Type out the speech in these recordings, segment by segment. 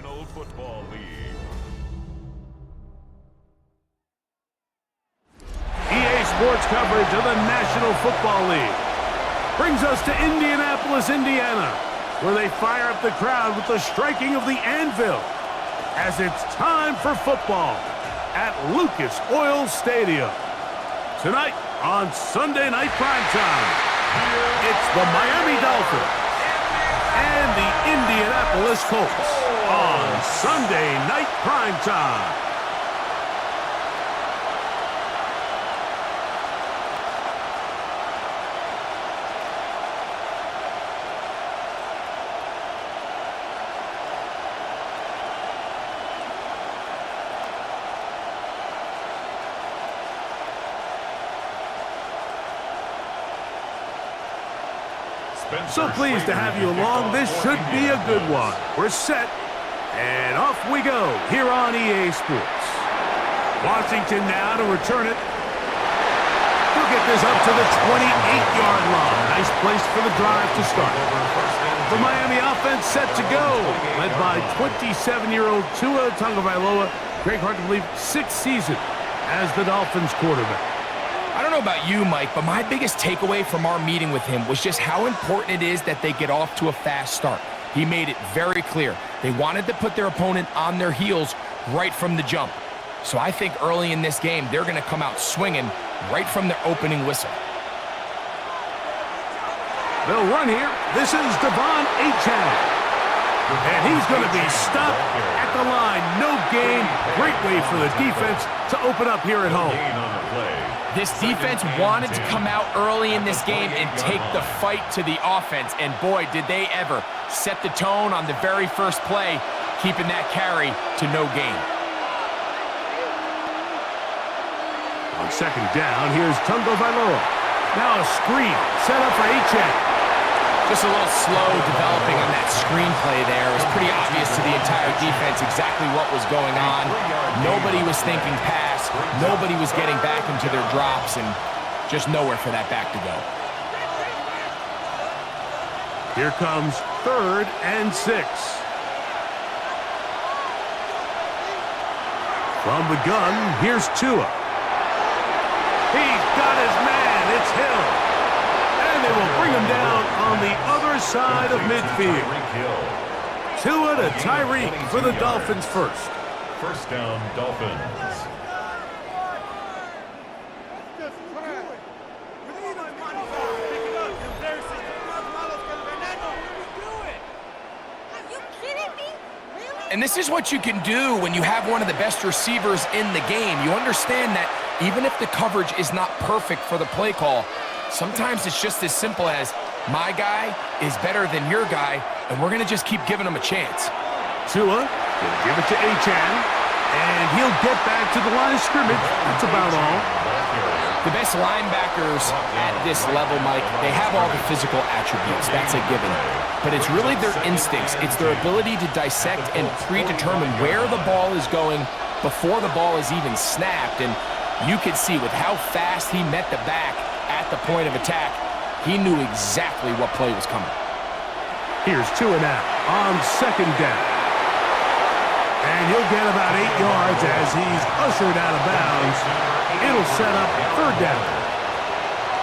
National Football League. EA Sports coverage of the National Football League brings us to Indianapolis, Indiana, where they fire up the crowd with the striking of the anvil as it's time for football at Lucas Oil Stadium. Tonight on Sunday Night Primetime, it's the Miami Dolphins and the Indianapolis Colts on Sunday Night Primetime. So pleased to have you along. This should be a good one. We're set, and off we go here on EA Sports. Washington now to return it. We'll get this up to the 28-yard line. Nice place for the drive to start. The Miami offense set to go, led by 27-year-old Tua Tagovailoa. Greg, hard to believe, 6th season as the Dolphins quarterback. I don't know about you, Mike, but my biggest takeaway from our meeting with him was just how important it is that they get off to a fast start. He made it very clear. They wanted to put their opponent on their heels right from the jump. So I think early in this game, they're going to come out swinging right from their opening whistle. They'll run here. This is Devon Achane. And he's going to be stopped at the line. No gain. Great way for the defense to open up here at home. This defense wanted to come out early in this game and take the fight to the offense. And boy, did they ever set the tone on the very first play, keeping that carry to no gain. On second down, here's Tagovailoa. Now a screen set up for Achane. Just a little slow developing on that screenplay there. It was pretty obvious to the entire defense exactly what was going on. Nobody was thinking pass. Nobody was getting back into their drops, and just nowhere for that back to go. Here comes 3rd and 6. From the gun, here's Tua. He's got his man. It's Hill. And they will bring him down on the other side of midfield. Tua to Tyreek for the Dolphins first. First down, Dolphins. And this is what you can do when you have one of the best receivers in the game. You understand that even if the coverage is not perfect for the play call, sometimes it's just as simple as, my guy is better than your guy, and we're going to just keep giving him a chance. Tua will give it to Achane, and he'll get back to the line of scrimmage. That's about all. The best linebackers at this level, Mike, they have all the physical attributes. That's a given. But it's really their instincts. It's their ability to dissect and predetermine where the ball is going before the ball is even snapped. And you could see with how fast he met the back at the point of attack, he knew exactly what play was coming. Here's Tua now on second down. And he'll get about 8 yards as he's ushered out of bounds. It'll set up 3rd down.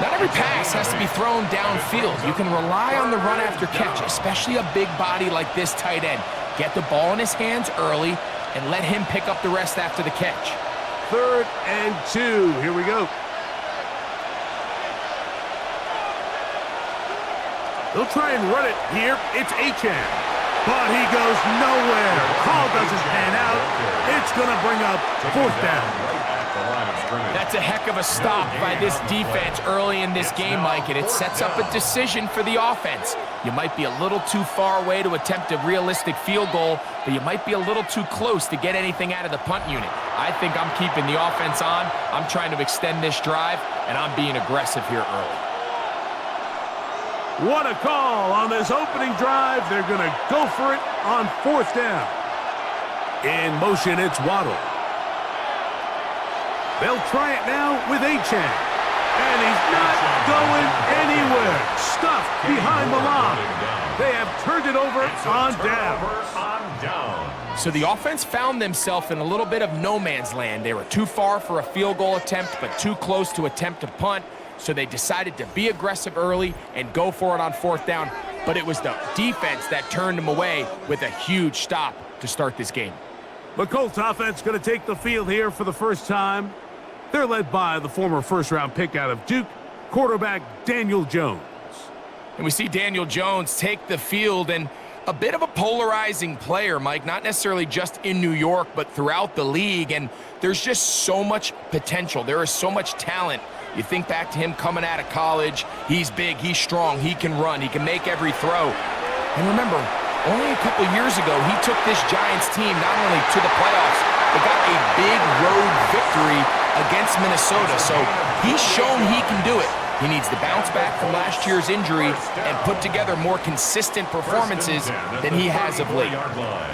Not every pass has to be thrown downfield. You can rely on the run after catch, especially a big body like this tight end. Get the ball in his hands early and let him pick up the rest after the catch. 3rd and 2. Here we go. They'll try and run it here. It's Achane. But he goes nowhere. Call doesn't pan out. It's going to bring up 4th down. That's a heck of a stop by this defense early in this game, Mike, and it sets up a decision for the offense. You might be a little too far away to attempt a realistic field goal, but you might be a little too close to get anything out of the punt unit. I think I'm keeping the offense on. I'm trying to extend this drive, and I'm being aggressive here early. What a call on this opening drive. They're going to go for it on 4th down. In motion, it's Waddle. They'll try it now with Achane. And he's not going anywhere. Stuffed behind the line. They have turned it over on down. So the offense found themselves in a little bit of no man's land. They were too far for a field goal attempt, but too close to attempt a punt. So they decided to be aggressive early and go for it on fourth down. But it was the defense that turned them away with a huge stop to start this game. The Colts offense going to take the field here for the first time. They're led by the former first-round pick out of Duke, quarterback Daniel Jones. And we see Daniel Jones take the field, and a bit of a polarizing player, Mike, not necessarily just in New York, but throughout the league. And there's just so much potential. There is so much talent. You think back to him coming out of college. He's big, he's strong, he can run, he can make every throw. And remember, only a couple years ago, he took this Giants team not only to the playoffs, but got a big road victory against Minnesota. So he's shown he can do it. He needs to bounce back from last year's injury and put together more consistent performances than he has of late.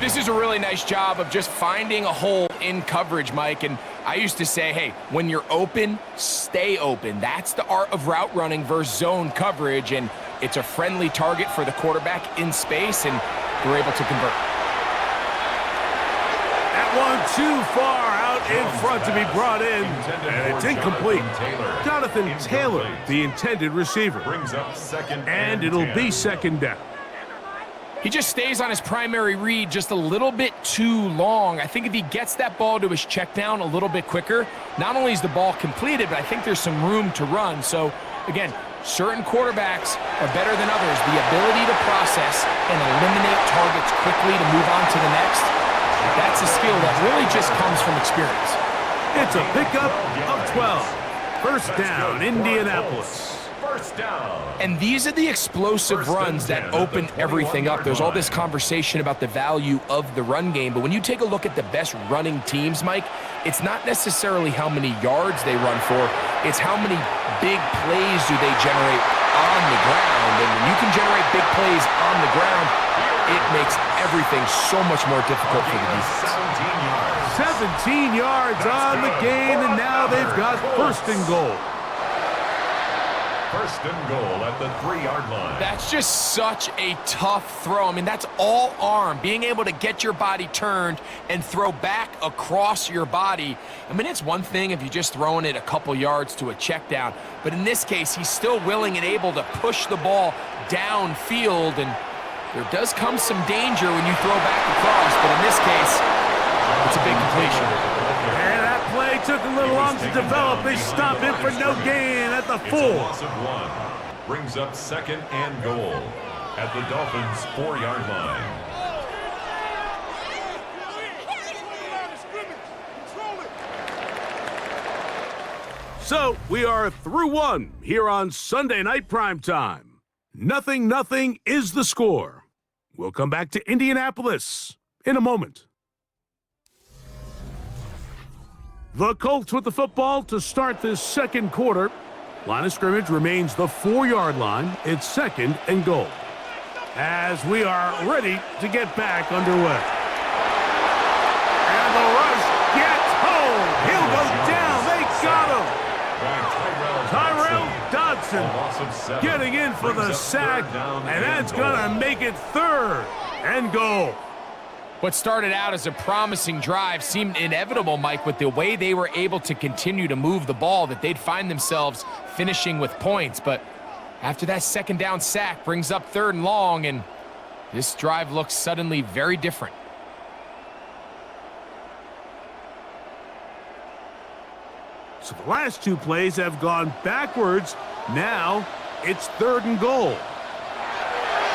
This is a really nice job of just finding a hole in coverage, Mike. And I used to say, hey, when you're open, stay open. That's the art of route running versus zone coverage. And it's a friendly target for the quarterback in space, and they're able to convert. That one too far out in front to be brought in, and it's incomplete. Jonathan Taylor, the intended receiver. And it'll be second down. He just stays on his primary read just a little bit too long. I think if he gets that ball to his check down a little bit quicker, not only is the ball completed, but I think there's some room to run. So, again, certain quarterbacks are better than others. The ability to process and eliminate targets quickly to move on to the next, that's a skill that really just comes from experience. It's a pickup of 12. First down, Indianapolis. First down. And these are the explosive runs that open everything up. There's all this conversation about the value of the run game, but when you take a look at the best running teams, Mike, it's not necessarily how many yards they run for, it's how many big plays do they generate on the ground. And when you can generate big plays on the ground, it makes everything so much more difficult for the defense. 17 yards on the gain, and now they've got first and goal. First and goal at the 3-yard line. That's just such a tough throw. I mean, that's all arm. Being able to get your body turned and throw back across your body. I mean, it's one thing if you're just throwing it a couple yards to a check down, but in this case, he's still willing and able to push the ball downfield, and there does come some danger when you throw back across, but in this case, it's a big completion. And that play took a little long to develop. They stop him for no gain at the 4. It's a loss of 1. Brings up second and goal at the Dolphins' 4-yard line. So we are through one here on Sunday Night Primetime. 0-0 is the score. We'll come back to Indianapolis in a moment. The Colts with the football to start this second quarter. Line of scrimmage remains the 4-yard line. It's second and goal. As we are ready to get back underway. And the rush gets home. He'll go down. They got him. Tyrell Dodson getting in for the sack, and that's going to make it third and goal. What started out as a promising drive seemed inevitable, Mike, with the way they were able to continue to move the ball, that they'd find themselves finishing with points. But after that second down sack brings up third and long, and this drive looks suddenly very different. So the last two plays have gone backwards. Now it's third and goal.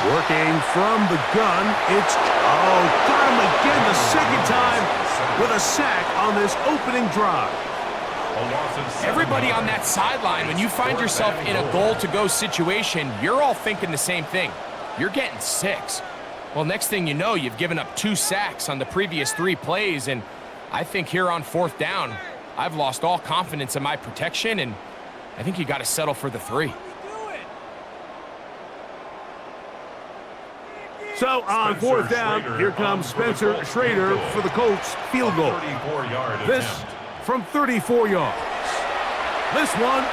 Working from the gun, it's, got him again the second time with a sack on this opening drive. Everybody on that sideline, when you find yourself in a goal-to-go situation, you're all thinking the same thing. You're getting 6. Well, next thing you know, you've given up 2 sacks on the previous 3 plays, and I think here on fourth down, I've lost all confidence in my protection, and I think you got to settle for the 3. So on fourth down, here comes Spencer Schrader for the Colts field goal. This from 34 yards. This one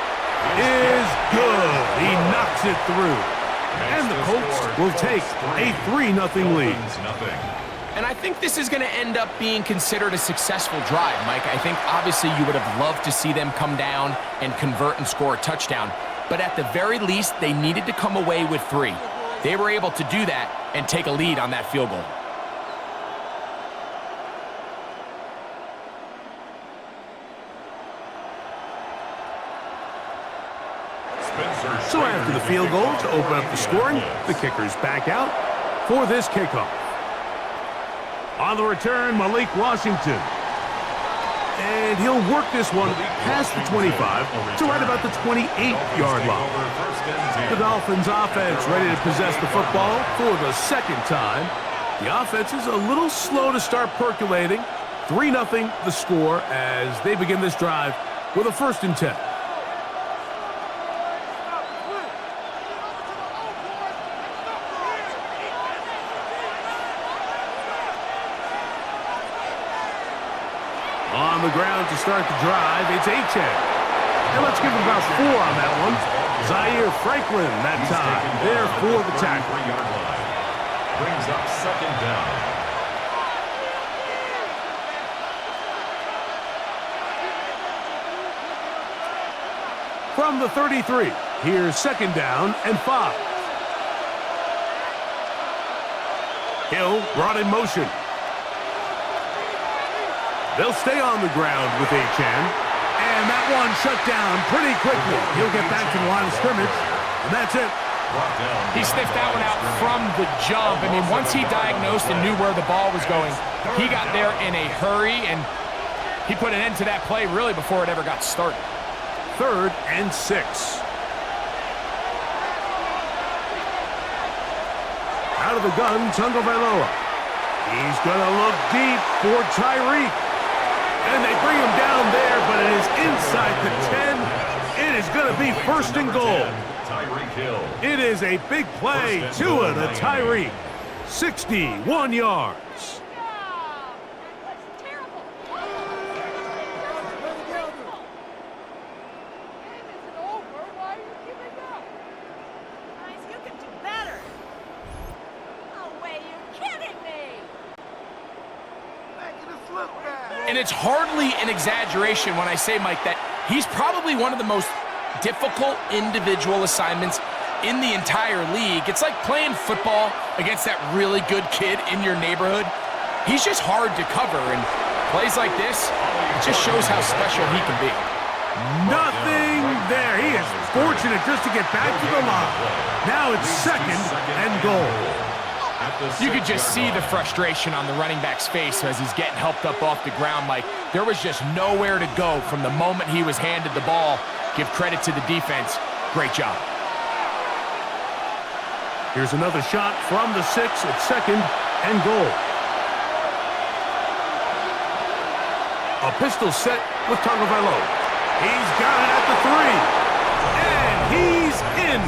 is good. He knocks it through. And the Colts will take a 3-0 lead. And I think this is going to end up being considered a successful drive, Mike. I think obviously you would have loved to see them come down and convert and score a touchdown. But at the very least, they needed to come away with 3. They were able to do that and take a lead on that field goal. So after the field goal to open up the scoring, the kicker's back out for this kickoff. On the return, Malik Washington. And he'll work this one past the 25 to right about the 28-yard line. The Dolphins offense ready to possess the football for the second time. The offense is a little slow to start percolating. 3-0 the score as they begin this drive with a 1st and 10. On the ground to start the drive, it's Achane. And let's give him about 4 on that one. Zaire Franklin that time there for the tackle. Brings up 2nd down. From the 33, here's 2nd down and 5. Hill brought in motion. They'll stay on the ground with Achane. And that one shut down pretty quickly. He'll get back to the line of scrimmage, and that's it. He sniffed that one out from the jump. I mean, once he diagnosed and knew where the ball was going, he got there in a hurry, and he put an end to that play really before it ever got started. 3rd and 6. Out of the gun, Tagovailoa. He's going to look deep for Tyreek. And they bring him down there, but it is inside the 10. It is going to be 1st and goal. It is a big play. Tua to Tyreek. 61 yards. And it's hardly an exaggeration when I say, Mike, that he's probably one of the most difficult individual assignments in the entire league. It's like playing football against that really good kid in your neighborhood. He's just hard to cover, and plays like this, it just shows how special he can be. Nothing there. He is fortunate just to get back to the line. Now it's 2nd and goal. You could just see the frustration on the running back's face as he's getting helped up off the ground, Mike. There was just nowhere to go from the moment he was handed the ball. Give credit to the defense. Great job. Here's another shot from the 6 at 2nd and goal. A pistol set with Tagovailoa. He's got it at the 3. And he's in.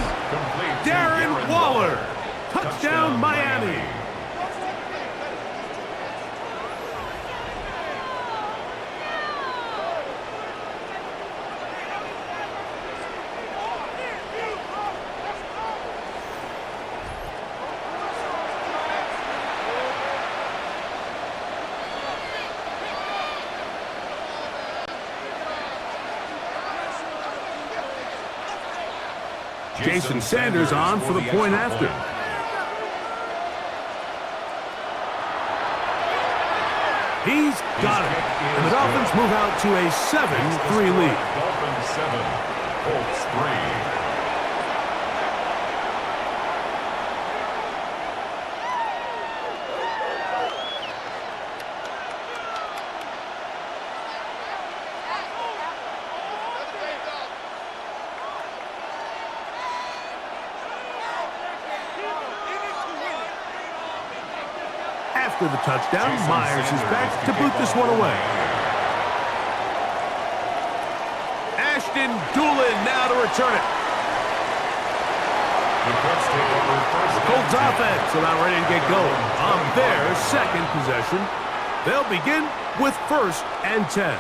Darren Waller. Touchdown, Miami. Jason Sanders on for the point after. He's got it. And the Dolphins move out to a 7-3 lead. Dolphins 7, Colts 3. After the touchdown, Myers is back to boot this one away. Ashton Doolin now to return it. The Colts offense about ready to get going on their 2nd possession. They'll begin with 1st and 10.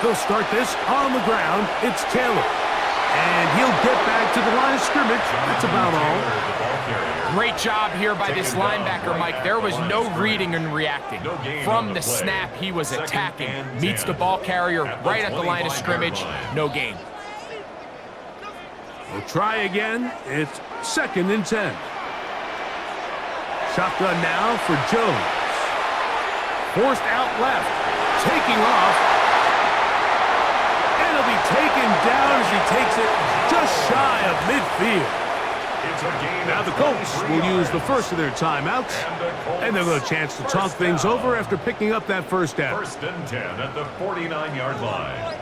They'll start this on the ground. It's Taylor. And he'll get back to the line of scrimmage. That's about all. Great job here by this linebacker, Mike. There was no reading and reacting. From the snap, he was attacking. Meets the ball carrier right at the line of scrimmage. No gain. We'll try again. It's 2nd and 10. Shotgun now for Jones. Forced out left. Taking off. And he'll be taken down as he takes it just shy of midfield. Now the Colts will use the first of their timeouts, and they'll get a chance to talk things over after picking up that first down. 1st and 10 at the 49-yard line.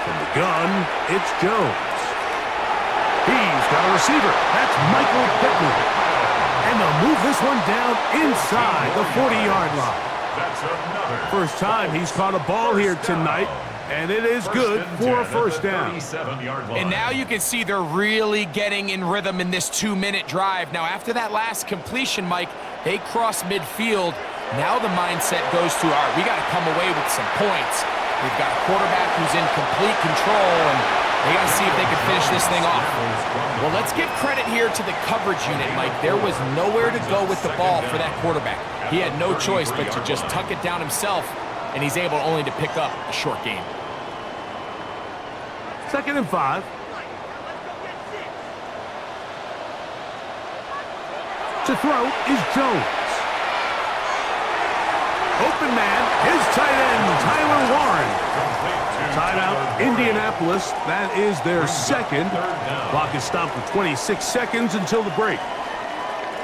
From the gun, it's Jones. He's got a receiver. That's Michael Pittman. And they'll move this one down inside the 40-yard line. First time he's caught a ball here tonight, and it is good for a first down. And now you can see they're really getting in rhythm in this 2-minute drive. Now, after that last completion, Mike, they cross midfield. Now the mindset goes to, all right, we got to come away with some points. We've got a quarterback who's in complete control, and they got to see if they can finish this thing off. Well, let's give credit here to the coverage unit, Mike. There was nowhere to go with the ball for that quarterback. He had no choice but to just tuck it down himself, and he's able only to pick up a short gain. 2nd and 5. To throw is Jones. Open man, his tight end, Tyler Warren. Timeout, Indianapolis. That is their second. Clock is stopped for 26 seconds until the break.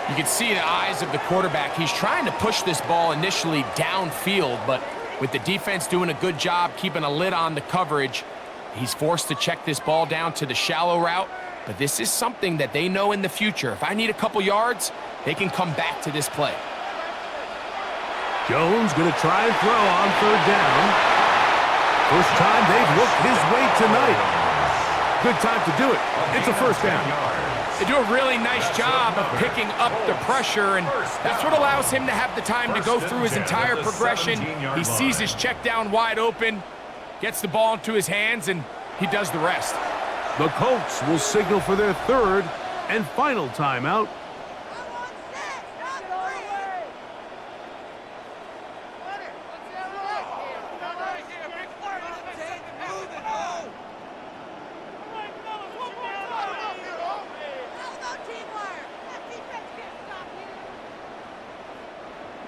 You can see the eyes of the quarterback. He's trying to push this ball initially downfield, but with the defense doing a good job keeping a lid on the coverage, he's forced to check this ball down to the shallow route. But this is something that they know in the future. If I need a couple yards, they can come back to this play. Jones going to try and throw on 3rd down. First time they've looked his way tonight. Good time to do it. It's a first down. They do a really nice job of picking up the pressure, and that's what allows him to have the time to go through his entire progression. He sees his check down wide open, gets the ball into his hands, and he does the rest. The Colts will signal for their 3rd and final timeout.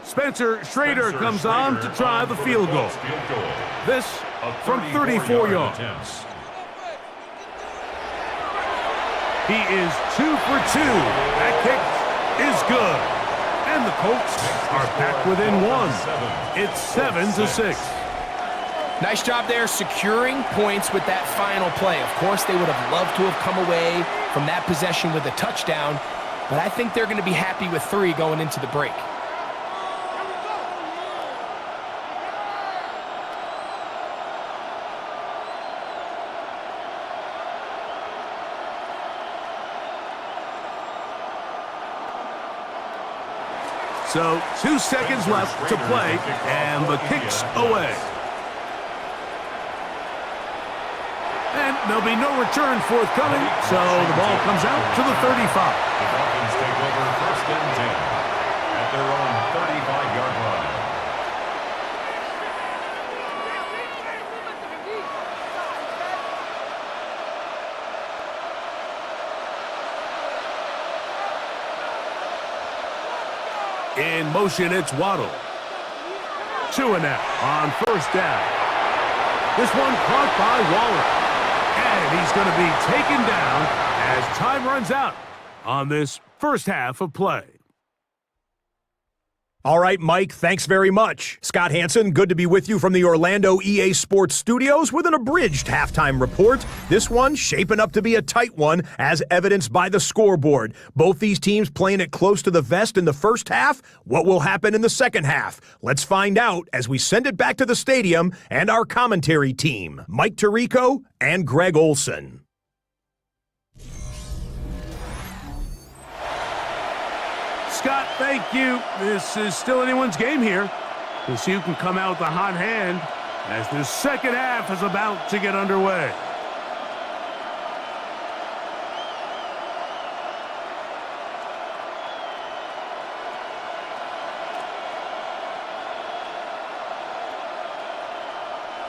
Spencer Schrader comes on to try the field goal. This from 34 yards. He is 2 for 2. That kick is good. And the Colts are back within 1. It's 7-6. Nice job there securing points with that final play. Of course, they would have loved to have come away from that possession with a touchdown, but I think they're going to be happy with 3 going into the break. So 2 seconds left to play, and the kick's away. And there'll be no return forthcoming, so the ball comes out to the 35. The Dolphins take over 1st and 10 at their own 35-yard line. In motion, it's Waddle. 2 and out on 1st down. This one caught by Waller. And he's going to be taken down as time runs out on this first half of play. All right, Mike, thanks very much. Scott Hansen, good to be with you from the Orlando EA Sports Studios with an abridged halftime report. This one shaping up to be a tight one, as evidenced by the scoreboard. Both these teams playing it close to the vest in the first half. What will happen in the second half? Let's find out as we send it back to the stadium and our commentary team, Mike Tirico and Greg Olson. Scott, thank you. This is still anyone's game here. We'll see who can come out with a hot hand as the second half is about to get underway.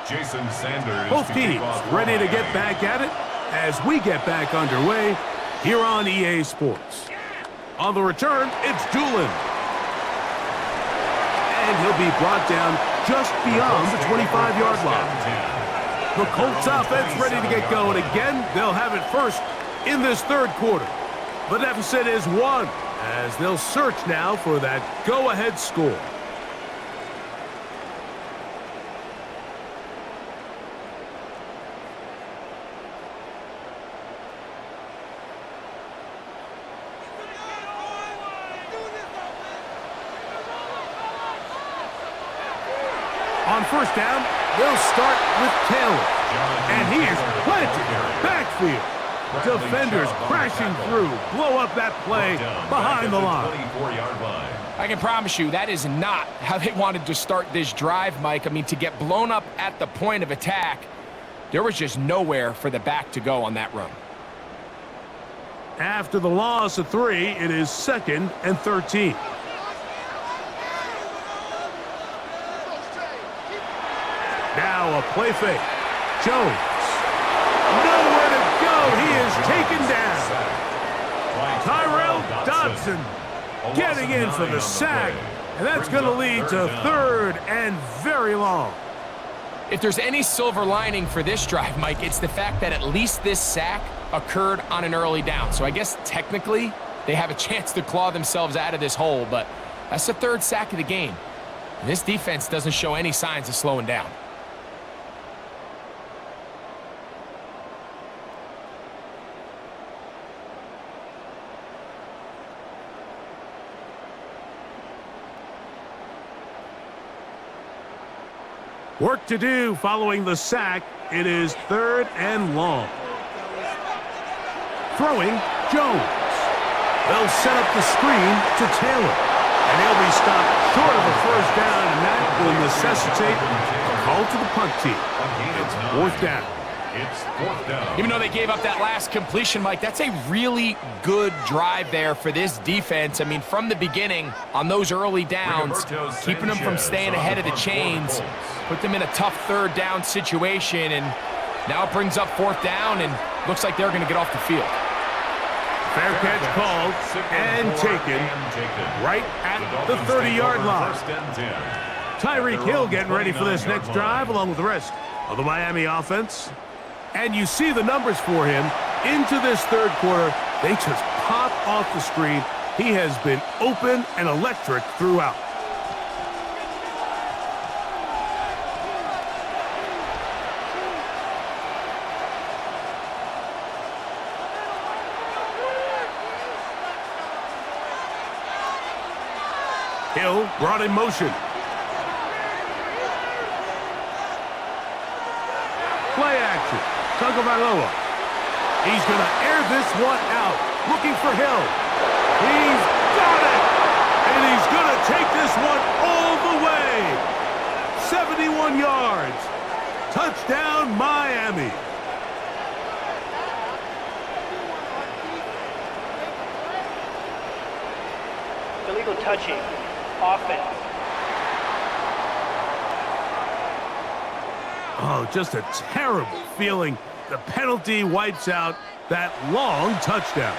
Jason Sanders. Both teams ready to get back at it as we get back underway here on EA Sports. On the return, it's Doolin. And he'll be brought down just beyond the 25-yard line. The Colts offense ready to get going again. They'll have it first in this third quarter. The deficit is 1 as they'll search now for that go-ahead score. On first down, they'll start with Taylor. And he is planted backfield. Defenders crashing through, blow up that play behind the line. I can promise you that is not how they wanted to start this drive, Mike. I mean, to get blown up at the point of attack, there was just nowhere for the back to go on that run. After the loss of 3, it is 2nd and 13. Now a play fake. Jones. Nowhere to go. He is taken down. Tyrell Dodson getting in for the sack. And that's going to lead to 3rd and very long. If there's any silver lining for this drive, Mike, it's the fact that at least this sack occurred on an early down. So I guess technically they have a chance to claw themselves out of this hole, but that's the 3rd sack of the game. And this defense doesn't show any signs of slowing down. Work to do following the sack. It is 3rd and long. Throwing, Jones. They'll set up the screen to Taylor. And he'll be stopped short of a first down, and that will necessitate a call to the punt team. It's 4th down. It's 4th down. Even though they gave up that last completion, Mike, that's a really good drive there for this defense. I mean, from the beginning, on those early downs, keeping them from staying ahead of the chains, put them in a tough 3rd down situation, and now it brings up 4th down, and looks like they're going to get off the field. Fair catch called and taken right at the 30-yard line. Tyreek Hill getting ready for this next drive along with the rest of the Miami offense. And you see the numbers for him into this 3rd quarter. They just pop off the screen. He has been open and electric throughout. Hill brought in motion. Play action. Tagovailoa. He's going to air this one out. Looking for Hill. He's got it. And he's going to take this one all the way. 71 yards. Touchdown, Miami. Illegal touching. Offense. Oh, just a terrible feeling. The penalty wipes out that long touchdown.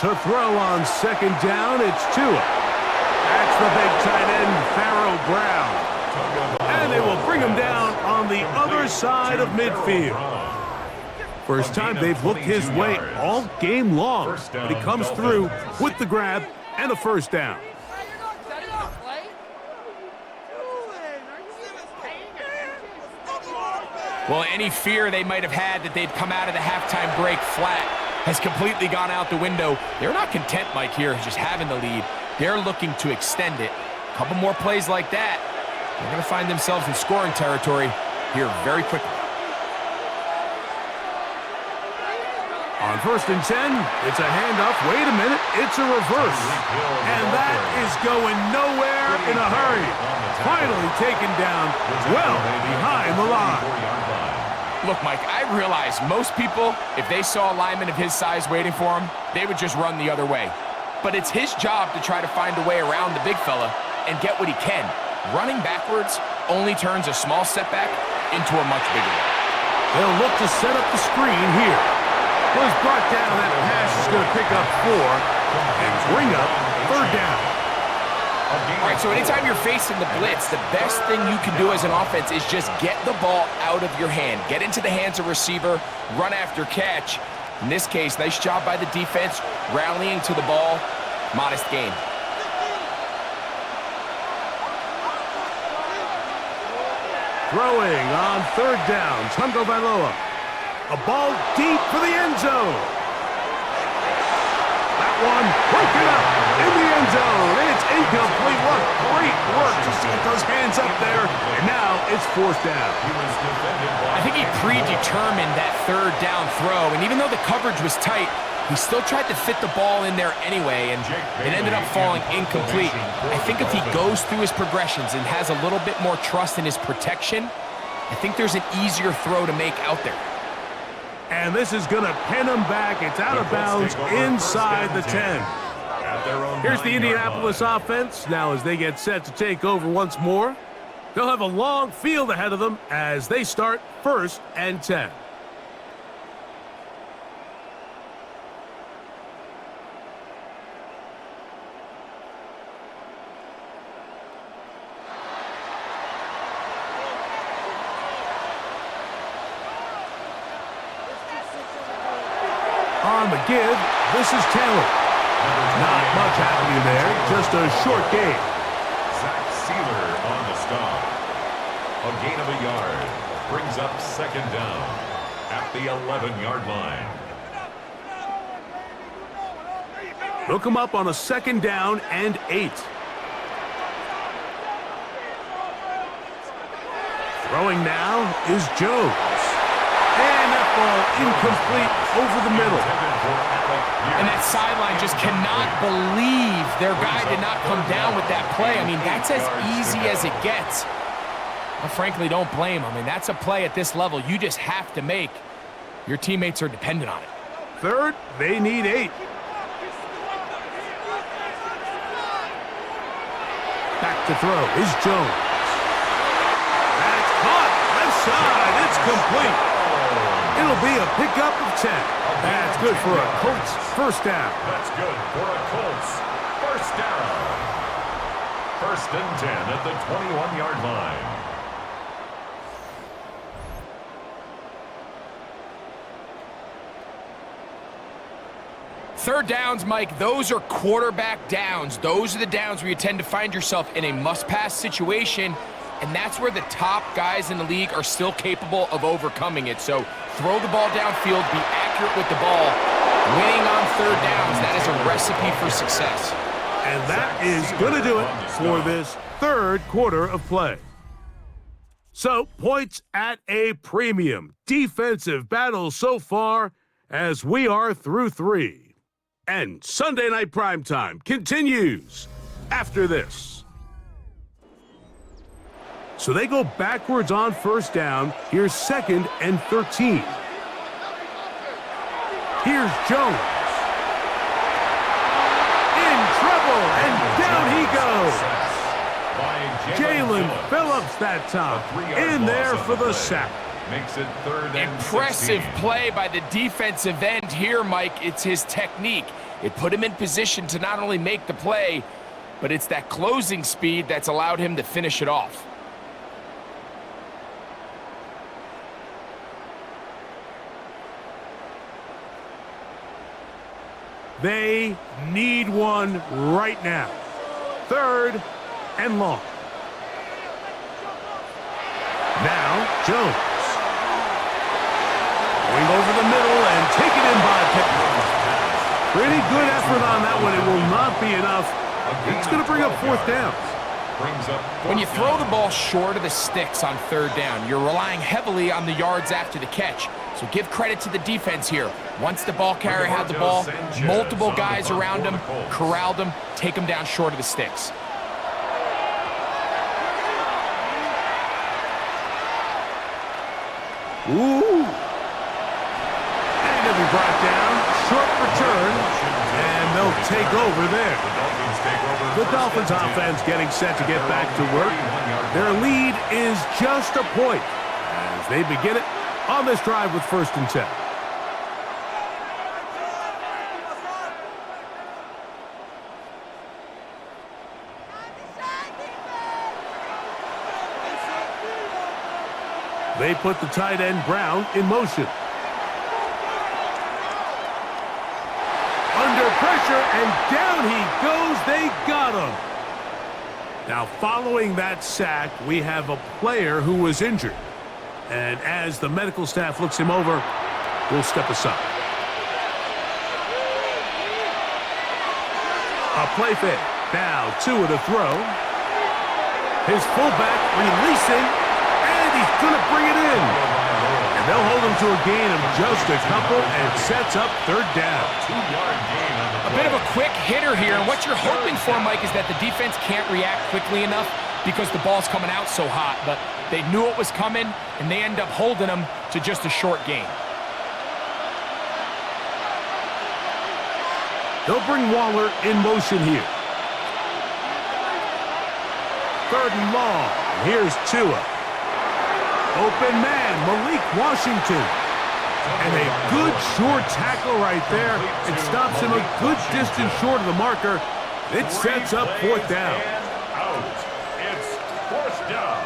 To throw on second down, it's Tua. That's the big tight end, Pharaoh Brown. And they will bring him down on the other side of midfield. First time they've looked his way all game long, but he comes through with the grab and a first down. Well, any fear they might have had that they'd come out of the halftime break flat has completely gone out the window. They're not content, Mike, here just having the lead. They're looking to extend it. A couple more plays like that, they're going to find themselves in scoring territory here very quickly. On 1st and 10, it's a handoff. Wait a minute, it's a reverse. And that is going nowhere in a hurry. Finally taken down well behind the line. Look, Mike, I realize most people, if they saw a lineman of his size waiting for him, they would just run the other way. But it's his job to try to find a way around the big fella and get what he can. Running backwards only turns a small setback into a much bigger one. They'll look to set up the screen here. Was brought down, that pass is going to pick up 4 and bring up 3rd down. All right, so anytime you're facing the blitz, the best thing you can do as an offense is just get the ball out of your hand. Get into the hands of receiver, run after catch. In this case, nice job by the defense, rallying to the ball. Modest gain. Throwing on 3rd down, Tagovailoa. A ball deep for the end zone. That one broken up in the end zone. It's incomplete. What great work to get those hands up there. And now it's 4th down. I think he predetermined that 3rd down throw, and even though the coverage was tight, he still tried to fit the ball in there anyway, and it ended up falling incomplete. I think if he goes through his progressions and has a little bit more trust in his protection, I think there's an easier throw to make out there. And this is going to pin him back. It's out of bounds inside the 10. Here's the Indianapolis offense. Now as they get set to take over once more, they'll have a long field ahead of them as they start 1st and 10. On the give, this is Taylor. Not much happening there, just a short game. Zach Sealer on the stop. A gain of a yard. Brings up 2nd down at the 11-yard line. Hook him up on a 2nd down and 8. Throwing now is Jones. And that ball incomplete over the middle. And that sideline just cannot believe their guy did not come down with that play. I mean, that's as easy as it gets. I frankly don't blame him. I mean, that's a play at this level you just have to make. Your teammates are dependent on it. 3rd, they need 8. Back to throw is Jones. That's caught. Left side. It's complete. It'll be a pickup of 10. That's good for a Colts 1st down. That's good for a Colts 1st down. 1st and 10 at the 21-yard line. Third downs, Mike, those are quarterback downs. Those are the downs where you tend to find yourself in a must-pass situation, and that's where the top guys in the league are still capable of overcoming it. So throw the ball downfield, be accurate with the ball. Winning on 3rd downs, that is a recipe for success. And that is going to do it for this 3rd quarter of play. So, points at a premium. Defensive battle so far as we are through 3. And Sunday Night Primetime continues after this. So they go backwards on 1st down. Here's 2nd and 13. Here's Jones. In trouble, and down he goes. Jalen Phillips that time. In there for the sack. makes it 3rd and Impressive 16. play by the defensive end here, Mike. It's his technique. It put him in position to not only make the play, but it's that closing speed that's allowed him to finish it off. They need one right now. 3rd and long. Now, Jones. Going over the middle and taken in by Pittman. Pretty good effort on that one. It will not be enough. It's going to bring up 4th down. When you throw the ball short of the sticks on 3rd down, you're relying heavily on the yards after the catch. So give credit to the defense here. Once the ball carrier had the ball, multiple guys around him, corralled him, take him down short of the sticks. Ooh. And he'll be brought down. Short return. And they'll take over there. The Dolphins offense getting set to get back to work. Their lead is just a point as they begin it on this drive with 1st and 10. They put the tight end Brown in motion. Under pressure, and down he goes. They got him. Now, following that sack, we have a player who was injured. And as the medical staff looks him over, we'll step aside. A play fake. Now, Tua to throw. His fullback releasing, and he's going to bring it in. And they'll hold him to a gain of just a couple and sets up 3rd down. 2-yard gain on the A bit of a quick hitter here, and what you're hoping for, Mike, is that the defense can't react quickly enough because the ball's coming out so hot, but they knew it was coming, and they end up holding them to just a short gain. They'll bring Waller in motion here. 3rd and long. Here's Tua. Open man, Malik Washington. And a good short tackle right there. It stops him a good distance short of the marker. It sets up 4th down. Out. It's 4th down.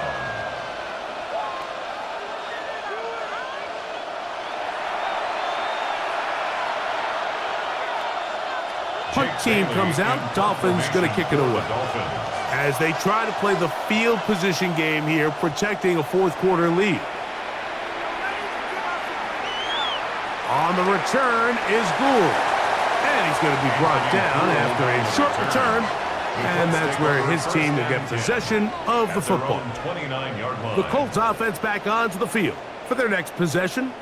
Punt team comes out. Dolphins going to kick it away. As they try to play the field position game here, protecting a 4th quarter lead. On the return is Gould. And he's going to be brought down after a short return. And that's where his team will get possession of the football. The Colts offense back onto the field for their next possession.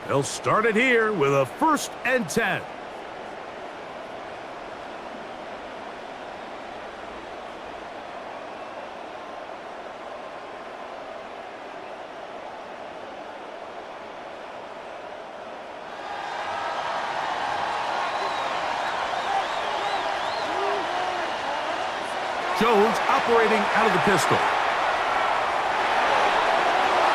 They'll start it here with a 1st and 10. Jones operating out of the pistol.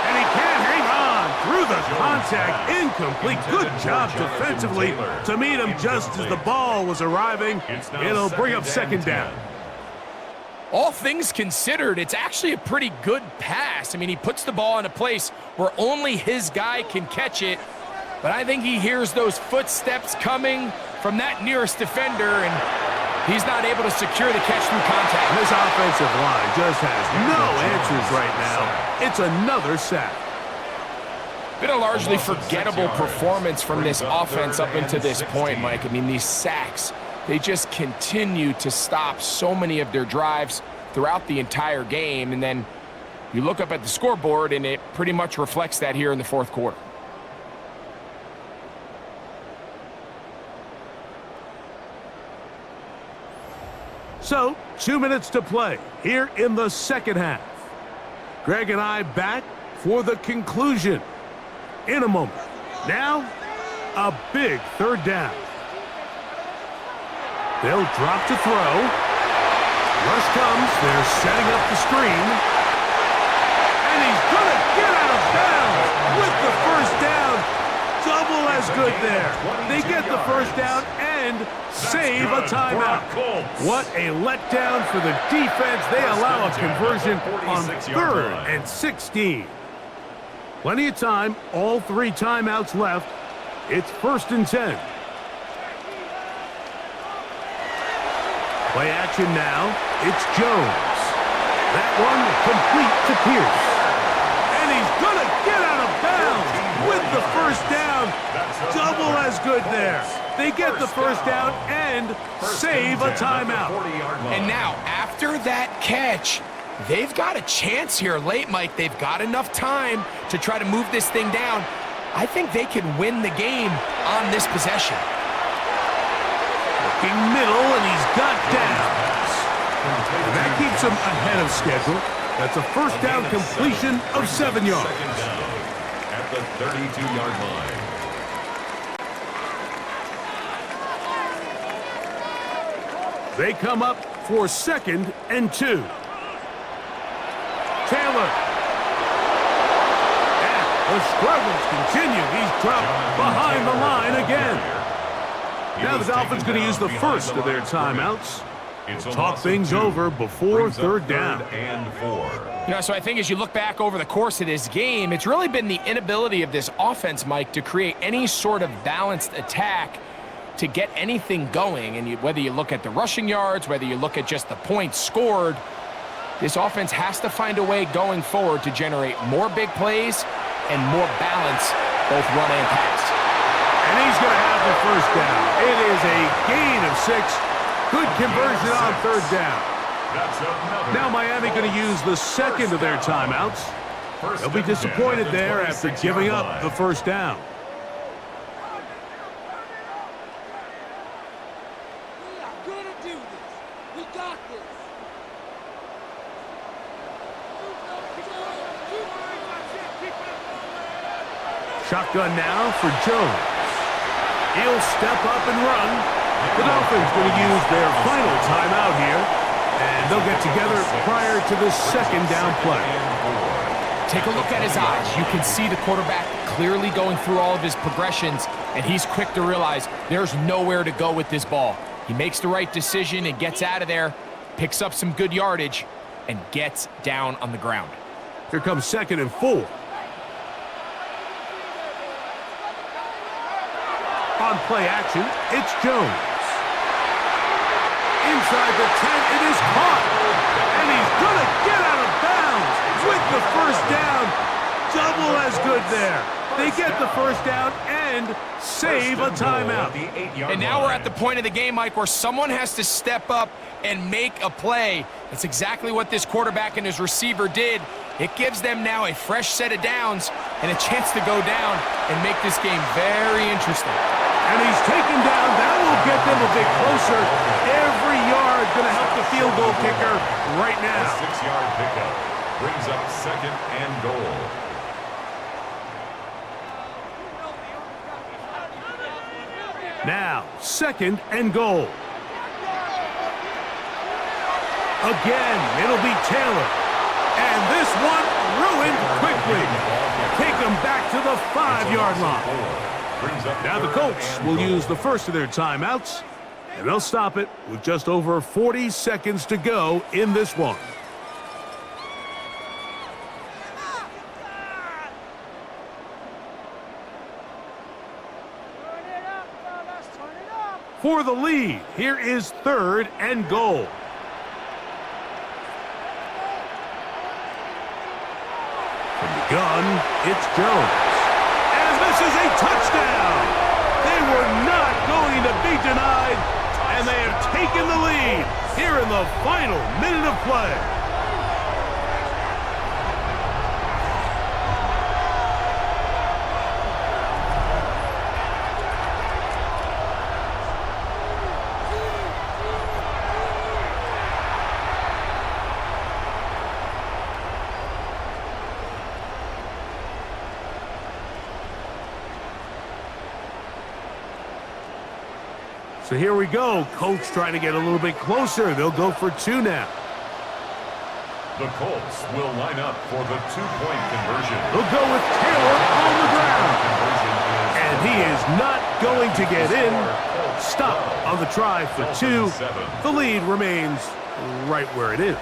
And he can't hang on through the contact. Incomplete. Good job defensively to meet him just as the ball was arriving. It'll bring up 2nd down. All things considered, it's actually a pretty good pass. I mean, he puts the ball in a place where only his guy can catch it. But I think he hears those footsteps coming from that nearest defender, and he's not able to secure the catch through contact. This offensive line just has no answers right now. It's another sack. Been a largely forgettable performance from this offense up until this point, Mike. I mean, these sacks, they just continue to stop so many of their drives throughout the entire game. And then you look up at the scoreboard, and it pretty much reflects that here in the 4th quarter. So, 2 minutes to play here in the 2nd half. Greg and I back for the conclusion in a moment. Now, a big 3rd down. They'll drop to throw. Rush comes. They're setting up the screen. And he's going to get out of bounds. with the first down. Double as good there. They get the first down and save a timeout. What a letdown for the defense. They allow a conversion on 3rd and 16. Plenty of time. All 3 timeouts left. It's 1st and 10. Play action now. It's Jones. That one complete to Pierce. And he's going to get out of bounds with the first down. Double as good there. They get the first down and save a timeout. And now, after that catch, they've got a chance here late, Mike. They've got enough time to try to move this thing down. I think they can win the game on this possession. Looking middle, and he's got downs. And that keeps him ahead of schedule. That's a first down completion of 7 yards. At the 32-yard line. They come up for 2nd and 2. Taylor. And the struggles continue. He's dropped behind the line again. Now the Dolphins going to use the first of their timeouts. Talk things over before 3rd down. And 4. You know, so I think as you look back over the course of this game, it's really been the inability of this offense, Mike, to create any sort of balanced attack to get anything going. And whether you look at the rushing yards, whether you look at just the points scored, this offense has to find a way going forward to generate more big plays and more balance, both run and pass. And he's going to have the first down. It is a gain of 6. Good conversion on 3rd down. Now Miami going to use the second of their timeouts. They'll be disappointed there after giving up the first down. We are going to do this. We got this. Shotgun now for Jones. He'll step up and run. The Dolphins going to use their final timeout here, and they'll get together prior to the 2nd down play. Take a look at his eyes. You can see the quarterback clearly going through all of his progressions, and he's quick to realize there's nowhere to go with this ball. He makes the right decision and gets out of there, picks up some good yardage, and gets down on the ground. Here comes 2nd and 4. On play action, it's Jones. Inside the 10, it is caught. And he's going to get out of bounds with the first down. Double as good there. They get the first down and save a timeout. And now we're at the point of the game, Mike, where someone has to step up and make a play. That's exactly what this quarterback and his receiver did. It gives them now a fresh set of downs and a chance to go down and make this game very interesting. And he's taken down. That will get them a bit closer. Every yard going to help the field goal kicker right now. A 6-yard pickup brings up 2nd and goal. Now, 2nd and goal. Again, it'll be Taylor. And this one ruined quickly. Take him back to the 5-yard line. Now the Colts will use the first of their timeouts, and they'll stop it with just over 40 seconds to go in this one. For the lead, here is 3rd and goal. From the gun, it's Jones. And this is a touchdown! They were not going to be denied, and they have taken the lead here in the final minute of play. So here we go. Colts trying to get a little bit closer. They'll go for 2 now. The Colts will line up for the two-point conversion. They'll go with Taylor on the ground. And he is not going to get in. Stop on the try for 2. The lead remains right where it is.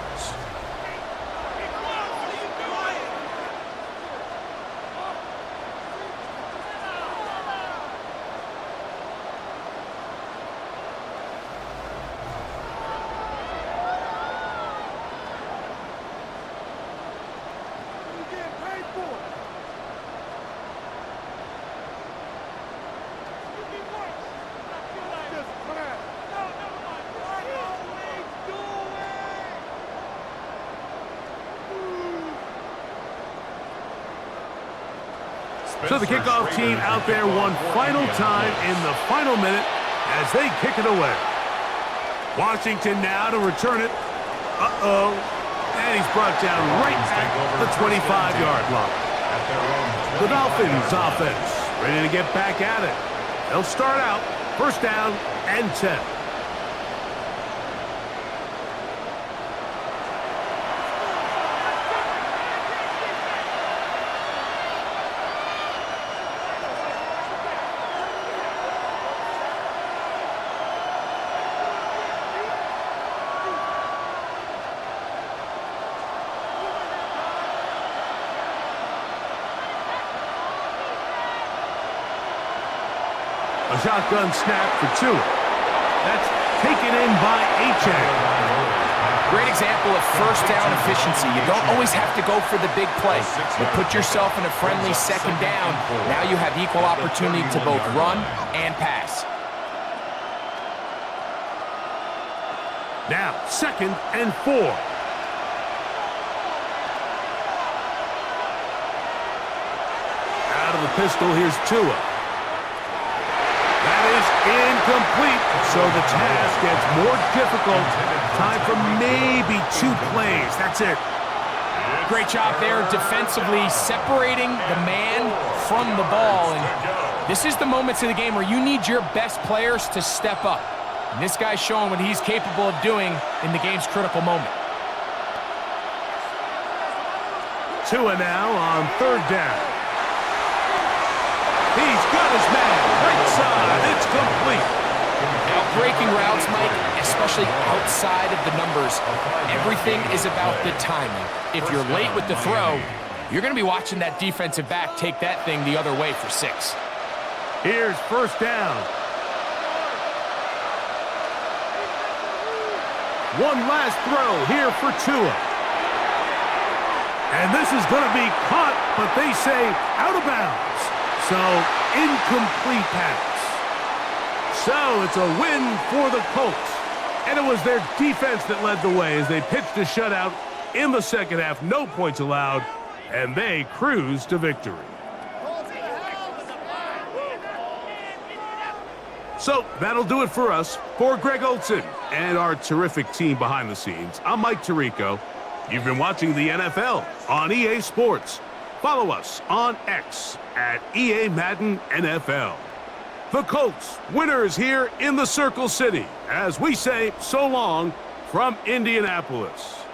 So the kickoff team out there one final time in the final minute as they kick it away. Washington now to return it. Uh-oh. And he's brought down right at the 25-yard line. The Dolphins offense ready to get back at it. They'll start out first down and 10. A shotgun snap for 2. That's taken in by H.A. Great example of first down efficiency. You don't always have to go for the big play, but put yourself in a friendly second down. Now you have equal opportunity to both run and pass. Now, 2nd and 4. Out of the pistol, here's Tua. That is incomplete, so the task gets more difficult. Time for maybe 2 plays. That's it. Great job there defensively, separating the man from the ball. And this is the moments of the game where you need your best players to step up. And this guy's showing what he's capable of doing in the game's critical moment. Tua now on 3rd down. He's got his man. Right side. It's complete. Breaking routes, Mike, especially outside of the numbers, everything is about the timing. If you're late with the throw, you're going to be watching that defensive back take that thing the other way for 6. Here's first down. One last throw here for Tua. And this is going to be caught, but they say out of bounds. So, incomplete pass. So, it's a win for the Colts. And it was their defense that led the way as they pitched a shutout in the second half. No points allowed, and they cruised to victory. So, that'll do it for us. For Greg Olson and our terrific team behind the scenes, I'm Mike Tirico. You've been watching the NFL on EA Sports. Follow us on X at EA Madden NFL. The Colts, winners here in the Circle City, as we say so long from Indianapolis.